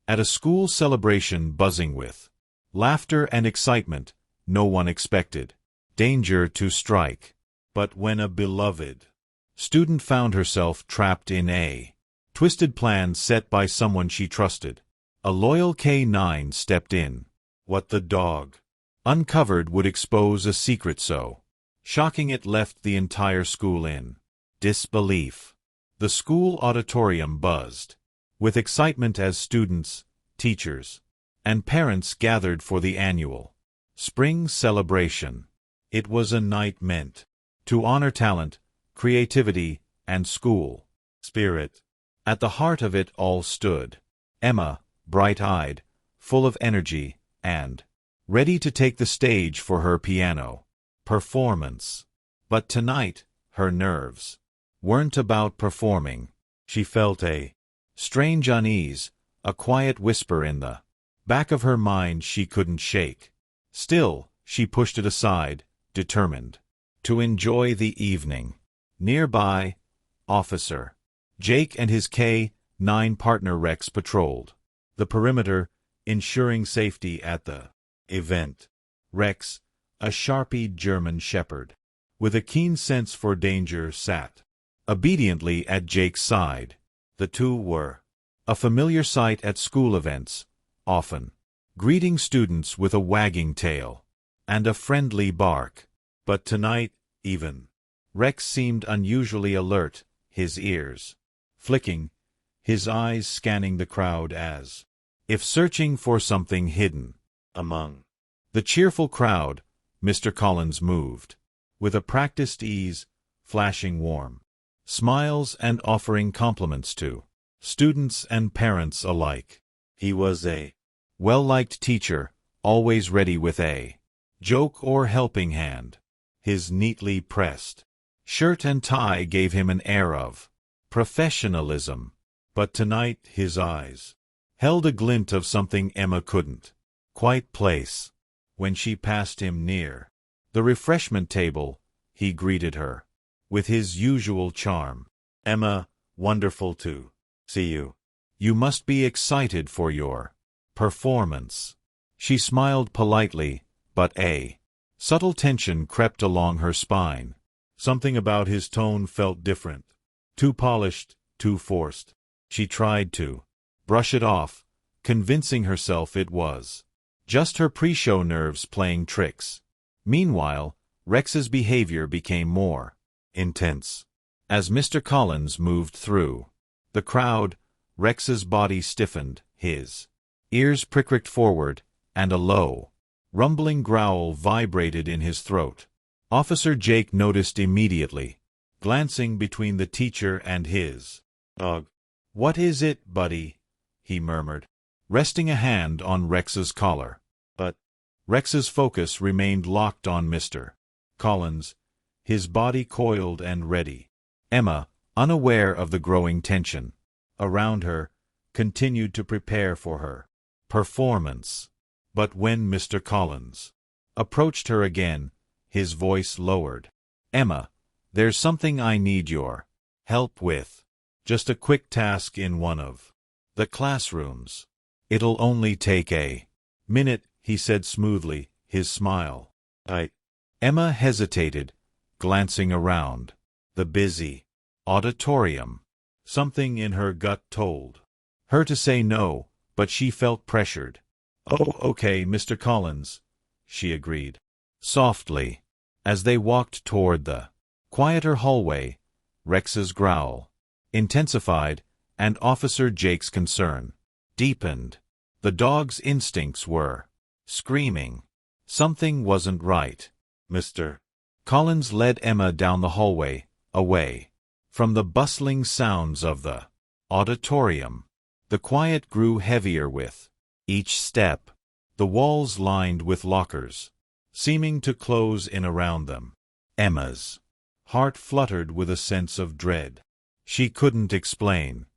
At a school celebration buzzing with laughter and excitement, no one expected danger to strike. But when a beloved student found herself trapped in a twisted plan set by someone she trusted, a loyal K9 stepped in. What the dog uncovered would expose a secret so shocking it left the entire school in disbelief. The school auditorium buzzed with excitement as students, teachers, and parents gathered for the annual spring celebration. It was a night meant to honor talent, creativity, and school spirit. At the heart of it all stood Emma, bright-eyed, full of energy, and ready to take the stage for her piano performance. But tonight, her nerves weren't about performing. She felt a strange unease, a quiet whisper in the back of her mind she couldn't shake. Still, she pushed it aside, determined to enjoy the evening. Nearby, Officer Jake and his K9 partner Rex patrolled the perimeter, ensuring safety at the event. Rex, a Sharpie German shepherd with a keen sense for danger, sat obediently at Jake's side. The two were a familiar sight at school events, often greeting students with a wagging tail and a friendly bark. But tonight, even Rex seemed unusually alert, his ears flicking, his eyes scanning the crowd as if searching for something hidden. Among the cheerful crowd, Mr. Collins moved with a practiced ease, flashing warm smiles and offering compliments to students and parents alike. He was a well-liked teacher, always ready with a joke or helping hand. His neatly pressed shirt and tie gave him an air of professionalism. But tonight his eyes held a glint of something Emma couldn't quite place. When she passed him near the refreshment table, he greeted her with his usual charm. "Emma, wonderful to see you. You must be excited for your performance." She smiled politely, but a subtle tension crept along her spine. Something about his tone felt different. Too polished, too forced. She tried to brush it off, convincing herself it was just her pre-show nerves playing tricks. Meanwhile, Rex's behavior became more intense. As Mr. Collins moved through the crowd, Rex's body stiffened, his ears pricked forward, and a low, rumbling growl vibrated in his throat. Officer Jake noticed immediately, glancing between the teacher and his dog. "What is it, buddy?" he murmured, resting a hand on Rex's collar. But Rex's focus remained locked on Mr. Collins, his body coiled and ready. Emma, unaware of the growing tension around her, continued to prepare for her performance. But when Mr. Collins approached her again, his voice lowered. "Emma, there's something I need your help with. Just a quick task in one of the classrooms. It'll only take a minute," he said smoothly, his smile tight. Emma hesitated, glancing around the busy auditorium. Something in her gut told her to say no, but she felt pressured. "Oh, okay, Mr. Collins," she agreed softly. As they walked toward the quieter hallway, Rex's growl intensified, and Officer Jake's concern deepened. The dog's instincts were screaming. Something wasn't right. Mr. Collins led Emma down the hallway, away from the bustling sounds of the auditorium. The quiet grew heavier with each step, the walls lined with lockers, seeming to close in around them. Emma's heart fluttered with a sense of dread. She couldn't explain.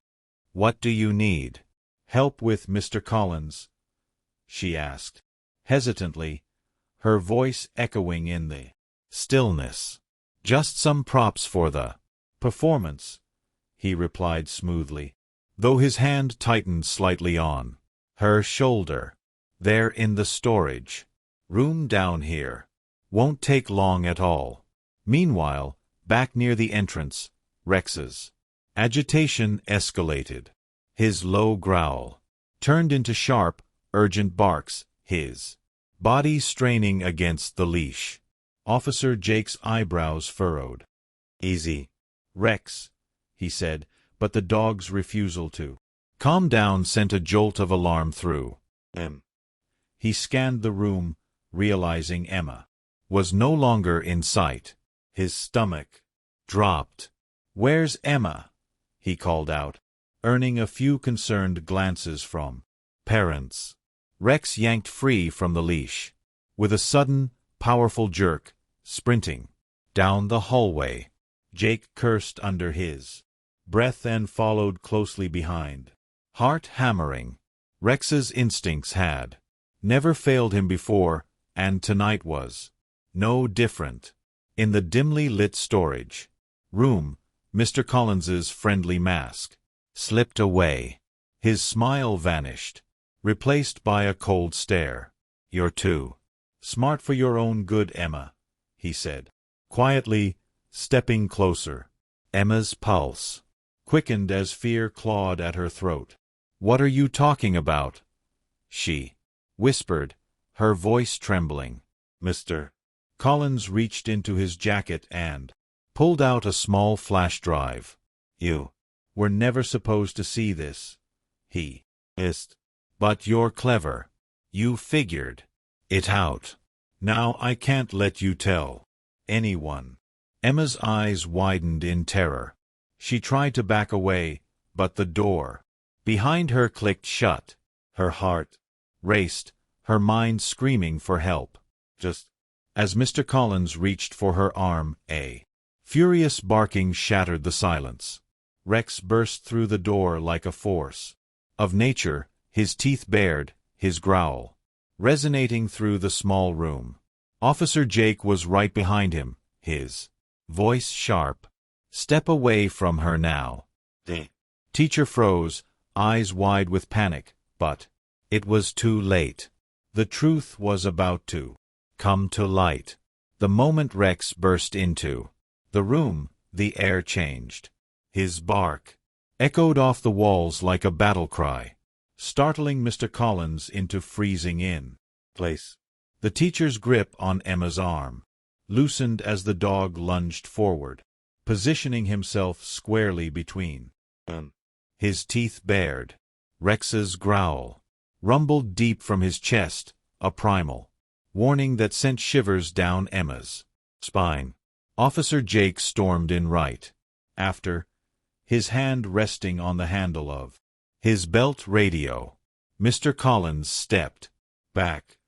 "What do you need help with, Mr. Collins?" she asked, hesitantly, her voice echoing in the stillness. "Just some props for the performance," he replied smoothly, though his hand tightened slightly on Her shoulder. They're in the storage room down here. Won't take long at all. Meanwhile, back near the entrance, Rex's agitation escalated. His low growl turned into sharp, urgent barks, his body straining against the leash. Officer Jake's eyebrows furrowed. "Easy, Rex," he said, but the dog's refusal to calm down sent a jolt of alarm through him. He scanned the room, realizing Emma was no longer in sight. His stomach dropped. "Where's Emma?" he called out, earning a few concerned glances from parents. Rex yanked free from the leash. With a sudden, powerful jerk, sprinting down the hallway, Jake cursed under his breath and followed closely behind. Heart hammering. Rex's instincts had never failed him before, and tonight was no different. In the dimly lit storage room, Mr. Collins's friendly mask slipped away. His smile vanished, replaced by a cold stare. "You're too smart for your own good, Emma," he said, quietly, stepping closer. Emma's pulse quickened as fear clawed at her throat. "What are you talking about?" she whispered, her voice trembling. Mr. Collins reached into his jacket and pulled out a small flash drive. "You were never supposed to see this," he hissed. "But you're clever. You figured it out. Now I can't let you tell anyone." Emma's eyes widened in terror. She tried to back away, but the door behind her clicked shut. Her heart raced, her mind screaming for help. Just as Mr. Collins reached for her arm, a furious barking shattered the silence. Rex burst through the door like a force of nature, his teeth bared, his growl resonating through the small room. Officer Jake was right behind him, his voice sharp. "Step away from her now." The teacher froze, eyes wide with panic, but it was too late. The truth was about to come to light. The moment Rex burst into the room, the air changed. His bark echoed off the walls like a battle cry, startling Mr. Collins into freezing in place. The teacher's grip on Emma's arm loosened as the dog lunged forward, positioning himself squarely between them. His teeth bared. Rex's growl rumbled deep from his chest, a primal warning that sent shivers down Emma's spine. Officer Jake stormed in right after, his hand resting on the handle of his belt radio. Mr. Collins stepped back.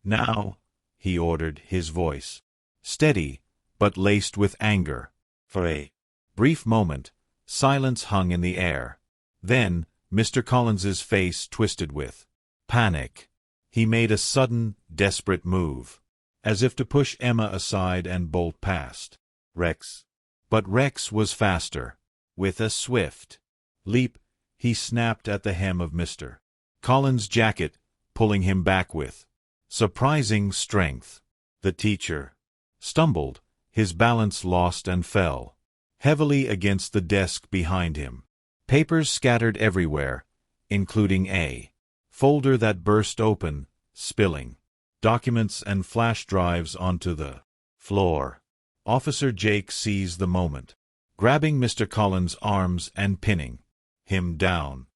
"Now," he ordered, his voice steady, but laced with anger. For a brief moment, silence hung in the air. Then, Mr. Collins's face twisted with panic. He made a sudden, desperate move, as if to push Emma aside and bolt past Rex. But Rex was faster. With a swift leap, he snapped at the hem of Mr. Collins' jacket, pulling him back with surprising strength. The teacher stumbled, his balance lost and fell heavily against the desk behind him. Papers scattered everywhere, including a folder that burst open, spilling documents and flash drives onto the floor. Officer Jake seized the moment, grabbing Mr. Collins' arms and pinning him down.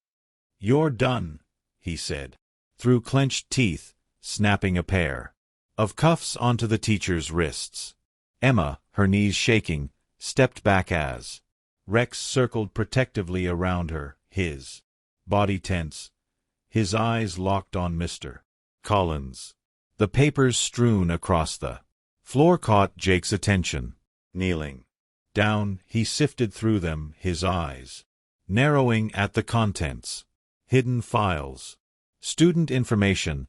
"You're done," he said, through clenched teeth, snapping a pair of cuffs onto the teacher's wrists. Emma, her knees shaking, stepped back as Rex circled protectively around her, his body tense, his eyes locked on Mr. Collins. The papers strewn across the floor caught Jake's attention. Kneeling down, he sifted through them, his eyes narrowing at the contents. Hidden files, student information,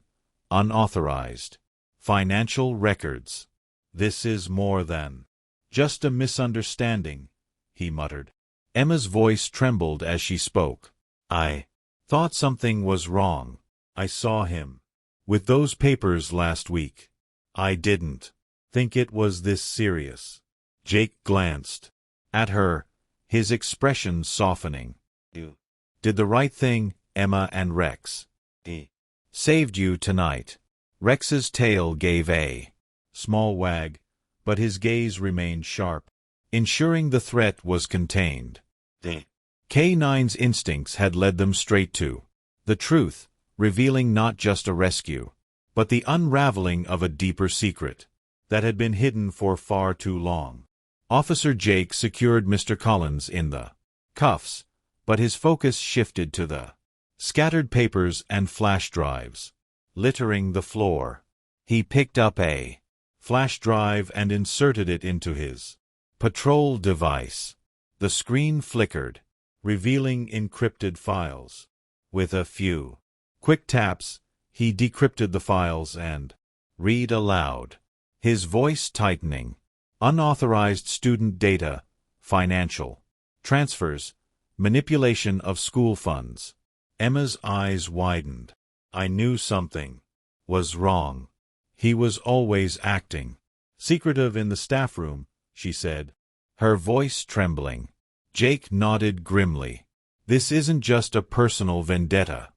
unauthorized, financial records. "This is more than just a misunderstanding," he muttered. Emma's voice trembled as she spoke. "I thought something was wrong. I saw him with those papers last week. I didn't think it was this serious. Jake glanced at her, his expression softening. You did the right thing, Emma and Rex. He saved you tonight. Rex's tail gave a small wag, but his gaze remained sharp, ensuring the threat was contained. The K9's instincts had led them straight to the truth, revealing not just a rescue, but the unraveling of a deeper secret that had been hidden for far too long. Officer Jake secured Mr. Collins in the cuffs, but his focus shifted to the scattered papers and flash drives littering the floor. He picked up a flash drive and inserted it into his patrol device. The screen flickered, revealing encrypted files. With a few quick taps, he decrypted the files and read aloud, his voice tightening. Unauthorized student data, financial transfers, manipulation of school funds. Emma's eyes widened. I knew something was wrong. He was always acting secretive in the staff room, she said, her voice trembling. Jake nodded grimly. This isn't just a personal vendetta.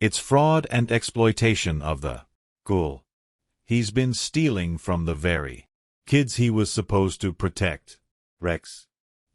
It's fraud and exploitation of the school. He's been stealing from the very kids he was supposed to protect. Rex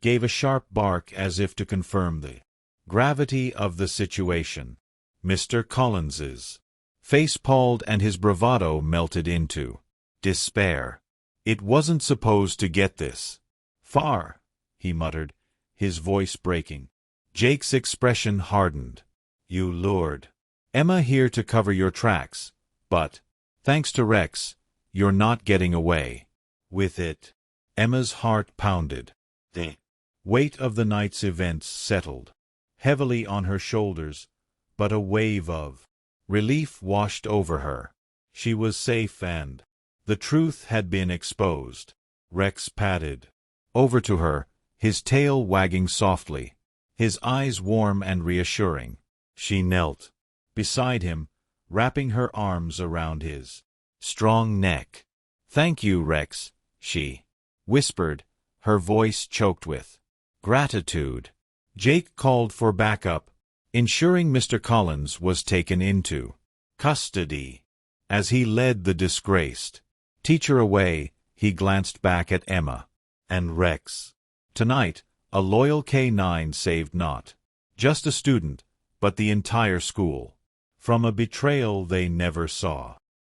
gave a sharp bark as if to confirm the gravity of the situation. Mr. Collins's face palled and his bravado melted into despair. It wasn't supposed to get this far, he muttered, his voice breaking. Jake's expression hardened. You lured Emma here to cover your tracks, but, thanks to Rex, you're not getting away with it. Emma's heart pounded. The weight of the night's events settled heavily on her shoulders, but a wave of relief washed over her. She was safe and the truth had been exposed. Rex padded over to her, his tail wagging softly, his eyes warm and reassuring. She knelt beside him, wrapping her arms around his strong neck. Thank you, Rex, she whispered, her voice choked with gratitude. Jake called for backup, ensuring Mr. Collins was taken into custody. As he led the disgraced teacher away, he glanced back at Emma and Rex. Tonight, a loyal K9 saved not just a student, but the entire school from a betrayal they never saw.